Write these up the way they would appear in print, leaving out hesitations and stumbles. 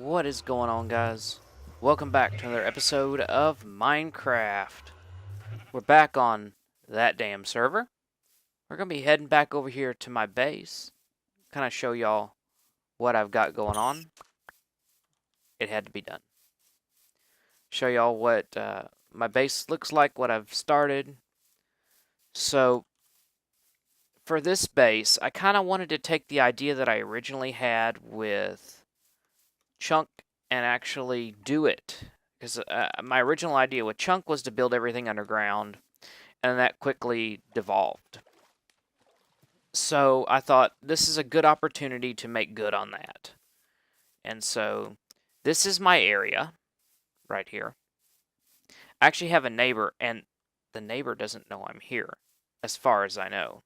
What is going on, guys? Welcome back to another episode of Minecraft. We're back on that damn server. We're going to be heading back over here to my base. Kind of show y'all what I've got going on. It had to be done. Show y'all what my base looks like, what I've started. So, for this base, I kind of wanted to take the idea that I originally had with Chunk and actually do it. Because my original idea with Chunk was to build everything underground, and that quickly devolved. So I thought this is a good opportunity to make good on that. And so this is my area right here. I actually have a neighbor, and the neighbor doesn't know I'm here, as far as I know.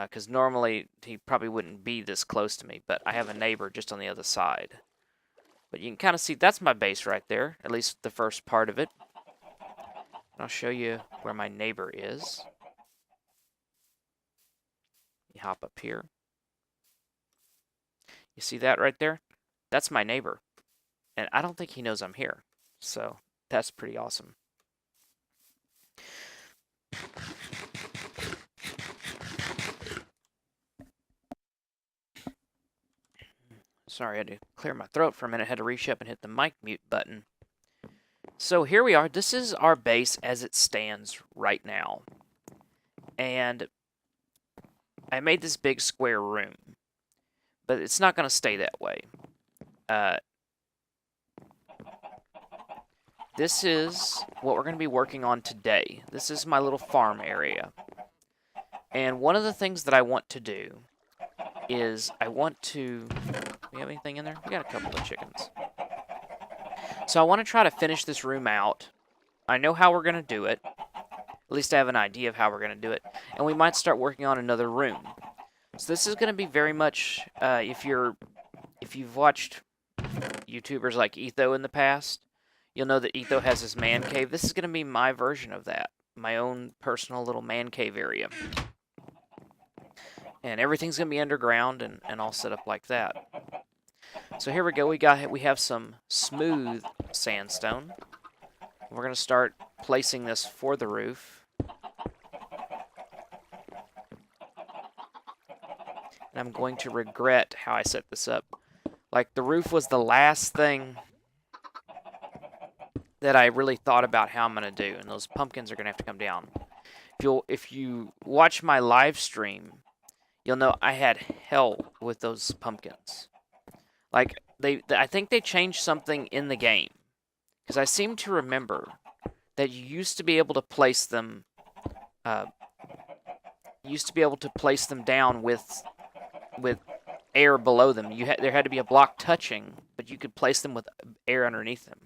Because normally he probably wouldn't be this close to me, but I have a neighbor just on the other side. But you can kind of see that's my base right there, at least the first part of it. And I'll show you where my neighbor is. You hop up here. You see that right there? That's my neighbor. And I don't think he knows I'm here. So that's pretty awesome. Sorry, I had to clear my throat for a minute. I had to reach up and hit the mic mute button. So here we are. This is our base as it stands right now. And I made this big square room. But it's not going to stay that way. This is what we're going to be working on today. This is my little farm area. And one of the things that I want to do is I want to... We have anything in there? We got a couple of chickens. So I want to try to finish this room out. I know how we're going to do it. At least I have an idea of how we're going to do it. And we might start working on another room. So this is going to be very much, if you've watched YouTubers like E02 in the past, you'll know that E02 has his man cave. This is going to be my version of that. My own personal little man cave area. And everything's going to be underground and all set up like that. So here we go. We have some smooth sandstone. We're going to start placing this for the roof. And I'm going to regret how I set this up. Like, the roof was the last thing that I really thought about how I'm going to do. And those pumpkins are going to have to come down. If you watch my live stream, you'll know I had hell with those pumpkins. Like, I think they changed something in the game. Because I seem to remember that you used to be able to place them... down with air below them. There had to be a block touching, but you could place them with air underneath them.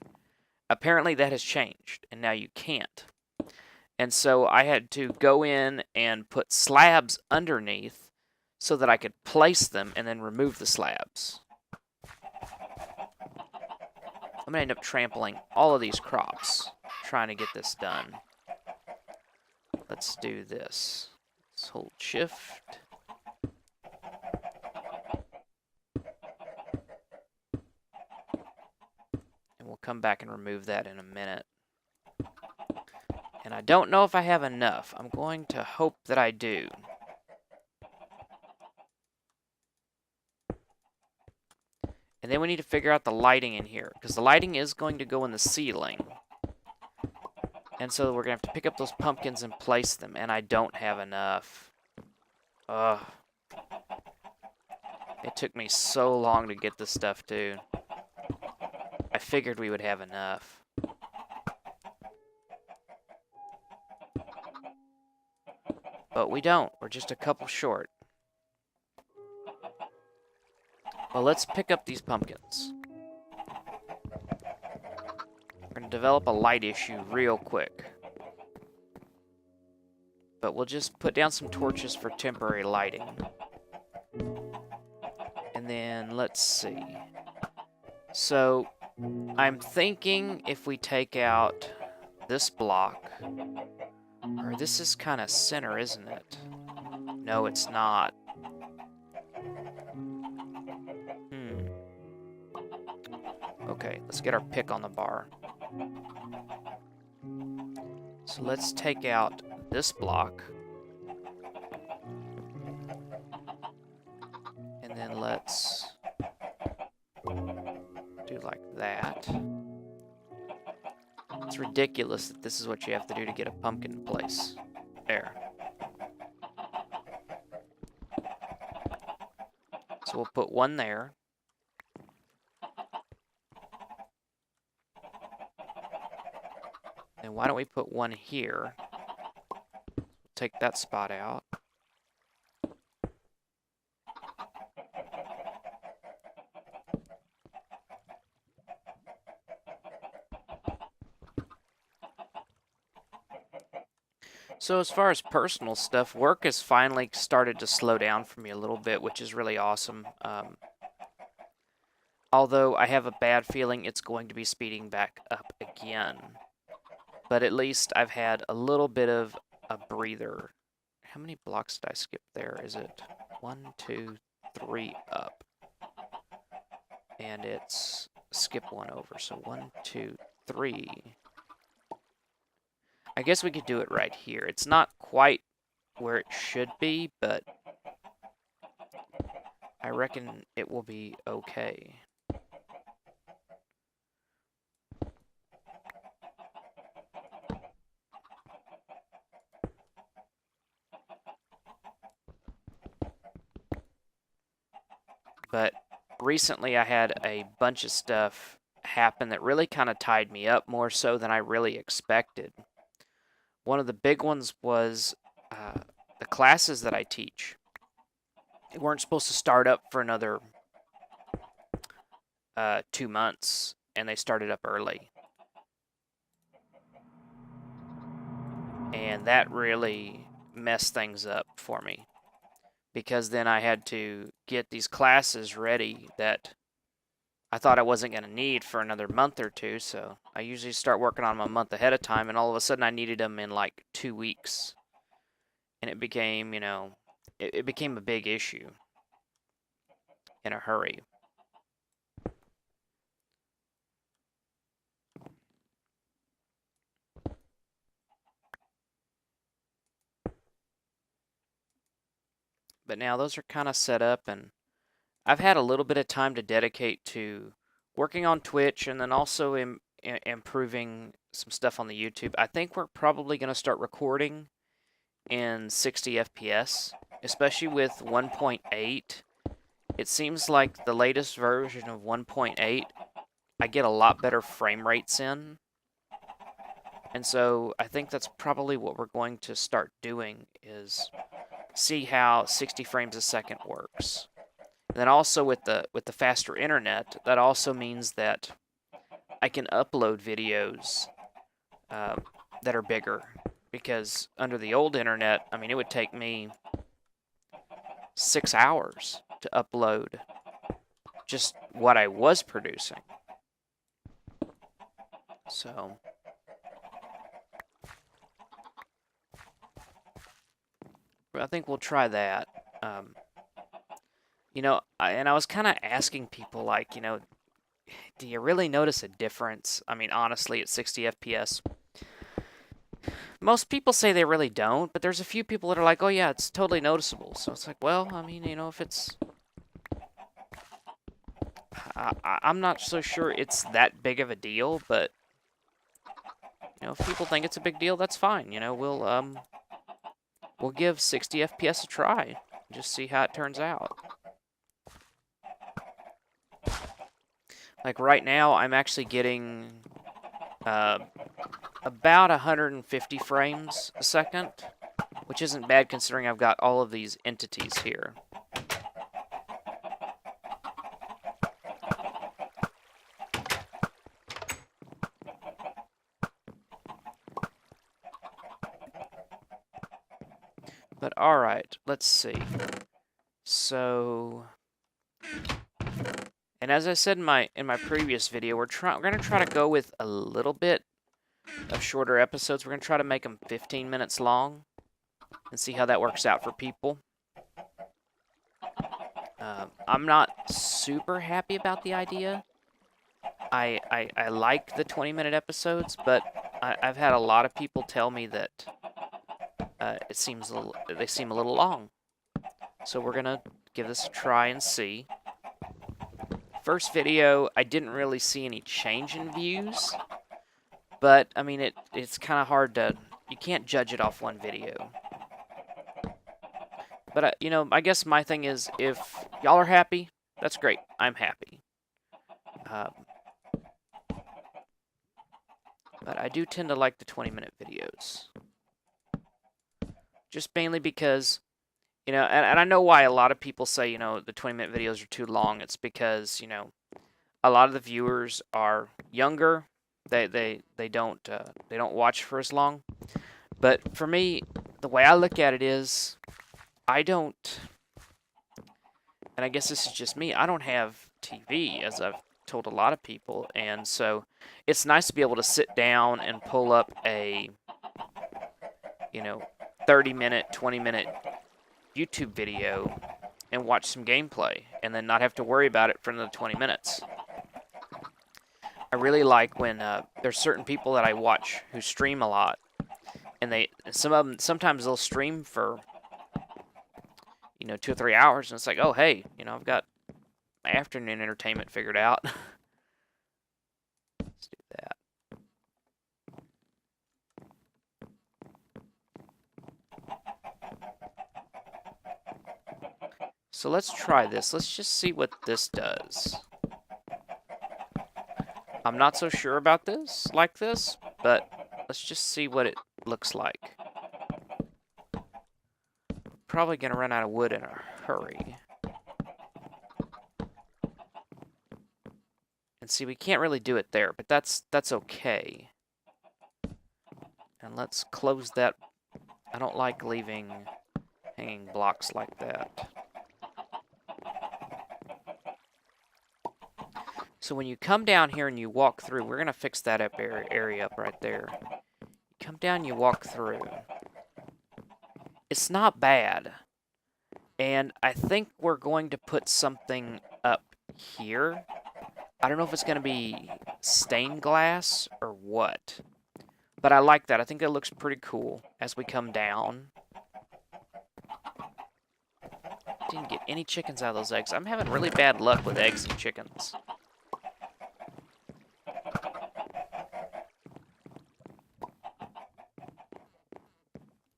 Apparently that has changed, and now you can't. And so I had to go in and put slabs underneath so that I could place them and then remove the slabs. I'm going to end up trampling all of these crops trying to get this done. Let's do this. Let's hold shift. And we'll come back and remove that in a minute. And I don't know if I have enough. I'm going to hope that I do. And then we need to figure out the lighting in here, because the lighting is going to go in the ceiling. And so we're going to have to pick up those pumpkins and place them, and I don't have enough. Ugh. It took me so long to get this stuff, too. I figured we would have enough. But we don't. We're just a couple short. Well, let's pick up these pumpkins. We're going to develop a light issue real quick. But we'll just put down some torches for temporary lighting. And then, let's see. So, I'm thinking if we take out this block... Or this is kind of center, isn't it? No, it's not. Okay, let's get our pick on the bar. So let's take out this block. And then let's do like that. It's ridiculous that this is what you have to do to get a pumpkin in place. There. So we'll put one there. And why don't we put one here? Take that spot out. So as far as personal stuff, work has finally started to slow down for me a little bit, which is really awesome. Although I have a bad feeling it's going to be speeding back up again. But at least I've had a little bit of a breather. How many blocks did I skip there? Is it 1, 2, 3 up? And it's skip one over. So 1, 2, 3. I guess we could do it right here. It's not quite where it should be, but I reckon it will be okay. But recently I had a bunch of stuff happen that really kind of tied me up more so than I really expected. One of the big ones was the classes that I teach. They weren't supposed to start up for another 2 months, and they started up early. And that really messed things up for me. Because then I had to get these classes ready that I thought I wasn't going to need for another month or two, so I usually start working on them a month ahead of time, and all of a sudden I needed them in like 2 weeks. And it became, you know, it became a big issue in a hurry. But now those are kind of set up, and I've had a little bit of time to dedicate to working on Twitch and then also improving some stuff on the YouTube. I think we're probably going to start recording in 60 FPS, especially with 1.8. It seems like the latest version of 1.8, I get a lot better frame rates in. And so I think that's probably what we're going to start doing, is see how 60 frames a second works. And then also with the faster internet, that also means that I can upload videos that are bigger. Because under the old internet, I mean, it would take me 6 hours to upload just what I was producing. So I think we'll try that. You know, I was kind of asking people, like, you know, do you really notice a difference? I mean, honestly, at 60 FPS. Most people say they really don't, but there's a few people that are like, oh yeah, it's totally noticeable. So it's like, well, I mean, you know, if it's... I'm not so sure it's that big of a deal, but, you know, if people think it's a big deal, that's fine. You know, we'll give 60 FPS a try. Just see how it turns out. Like right now, I'm actually getting about 150 frames a second, which isn't bad considering I've got all of these entities here. But alright, let's see. So, and as I said in my previous video, we're going to try to go with a little bit of shorter episodes. We're going to try to make them 15 minutes long and see how that works out for people. I'm not super happy about the idea I like the 20-minute episodes, but I've had a lot of people tell me that they seem a little long. So we're gonna give this a try and see. First video, I didn't really see any change in views, but I mean it's kind of hard to, you can't judge it off one video. But you know, I guess my thing is, if y'all are happy, that's great. I'm happy. But I do tend to like the 20-minute videos. Just mainly because, you know, and I know why a lot of people say, you know, the 20-minute videos are too long. It's because, you know, a lot of the viewers are younger. They don't watch for as long. But for me, the way I look at it is, I don't, and I guess this is just me, I don't have TV, as I've told a lot of people, and so it's nice to be able to sit down and pull up a, you know, 30-minute, 20-minute YouTube video and watch some gameplay, and then not have to worry about it for another 20 minutes. I really like when there's certain people that I watch who stream a lot, and some of them, sometimes they'll stream for, you know, 2 or 3 hours, and it's like, oh, hey, you know, I've got my afternoon entertainment figured out. Let's do that. So let's try this. Let's just see what this does. I'm not so sure about this, but let's just see what it looks like. Probably gonna run out of wood in a hurry. And see, we can't really do it there, but that's okay. And let's close that. I don't like leaving hanging blocks like that. So when you come down here and you walk through, we're gonna fix that area up right there. You come down, you walk through. It's not bad. And I think we're going to put something up here. I don't know if it's going to be stained glass or what. But I like that. I think that looks pretty cool as we come down. Didn't get any chickens out of those eggs. I'm having really bad luck with eggs and chickens.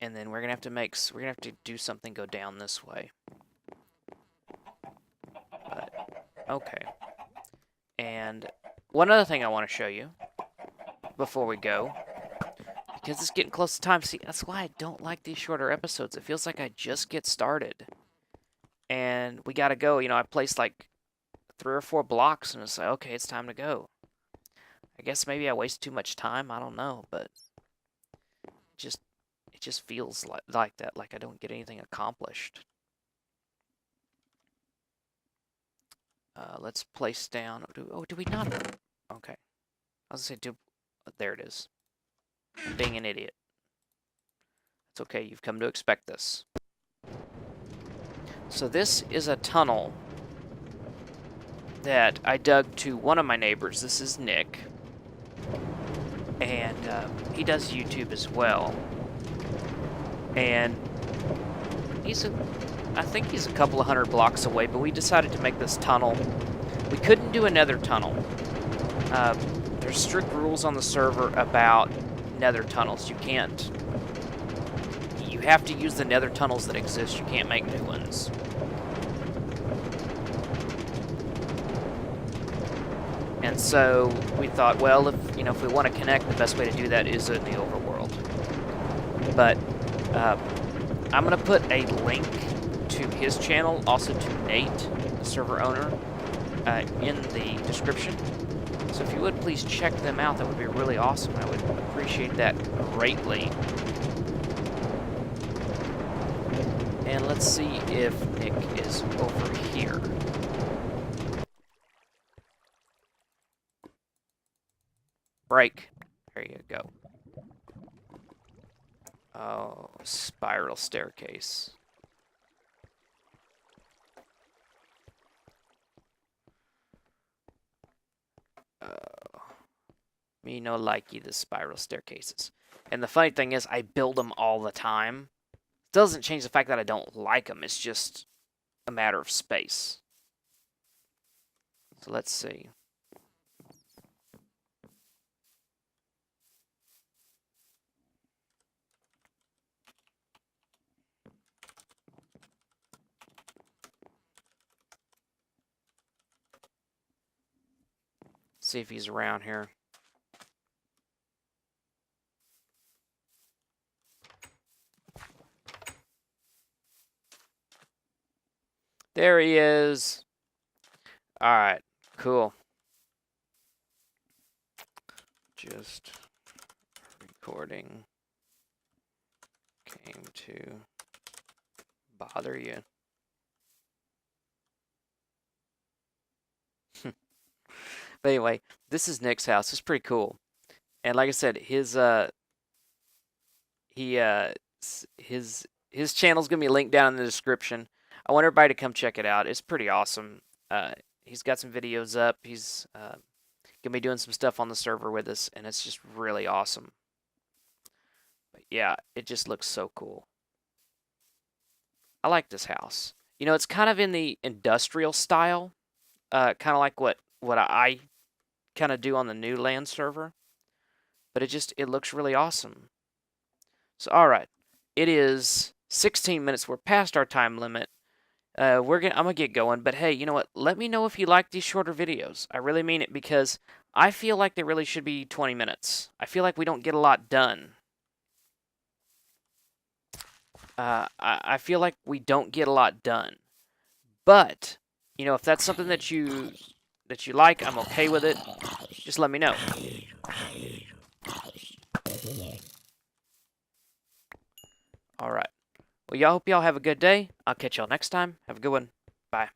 And then we're gonna have to do something go down this way. But okay. And one other thing I want to show you before we go, because it's getting close to time. See, that's why I don't like these shorter episodes. It feels like I just get started, and we gotta go. You know, I placed like 3 or 4 blocks, and it's like, okay, it's time to go. I guess maybe I waste too much time. I don't know, but it just feels like that, like I don't get anything accomplished. Let's place down. Do we not? Okay. I was gonna say, there it is. Being an idiot. It's okay. You've come to expect this. So this is a tunnel that I dug to one of my neighbors. This is Nick, and he does YouTube as well. And I think he's a couple of 100 blocks away, but we decided to make this tunnel. We couldn't do a nether tunnel. There's strict rules on the server about nether tunnels. You have to use the nether tunnels that exist. You can't make new ones. And so we thought, well, if we want to connect, the best way to do that is in the overworld. But I'm going to put a link to his channel, also to Nate, the server owner, in the description. So if you would please check them out, that would be really awesome. I would appreciate that greatly. And let's see if Nick is over here. Break. There you go. Oh, spiral staircase. Me no likey the spiral staircases. And the funny thing is, I build them all the time. Doesn't change the fact that I don't like them. It's just a matter of space. So let's see. See if he's around here. There he is. Alright, cool. Just recording came to bother you. But anyway, this is Nick's house. It's pretty cool. And like I said, his channel's gonna be linked down in the description. I want everybody to come check it out. It's pretty awesome. He's got some videos up. He's gonna be doing some stuff on the server with us, and it's just really awesome. But yeah, it just looks so cool. I like this house. You know, it's kind of in the industrial style, kind of like what I kind of do on the Newlands server. But it looks really awesome. So all right, it is 16 minutes. We're past our time limit. I'm gonna get going. But hey, you know what? Let me know if you like these shorter videos. I really mean it, because I feel like they really should be 20 minutes. I feel like we don't get a lot done. I feel like we don't get a lot done. But you know, if that's something that you like, I'm okay with it. Just let me know. All right. Well, y'all hope y'all have a good day. I'll catch y'all next time. Have a good one. Bye.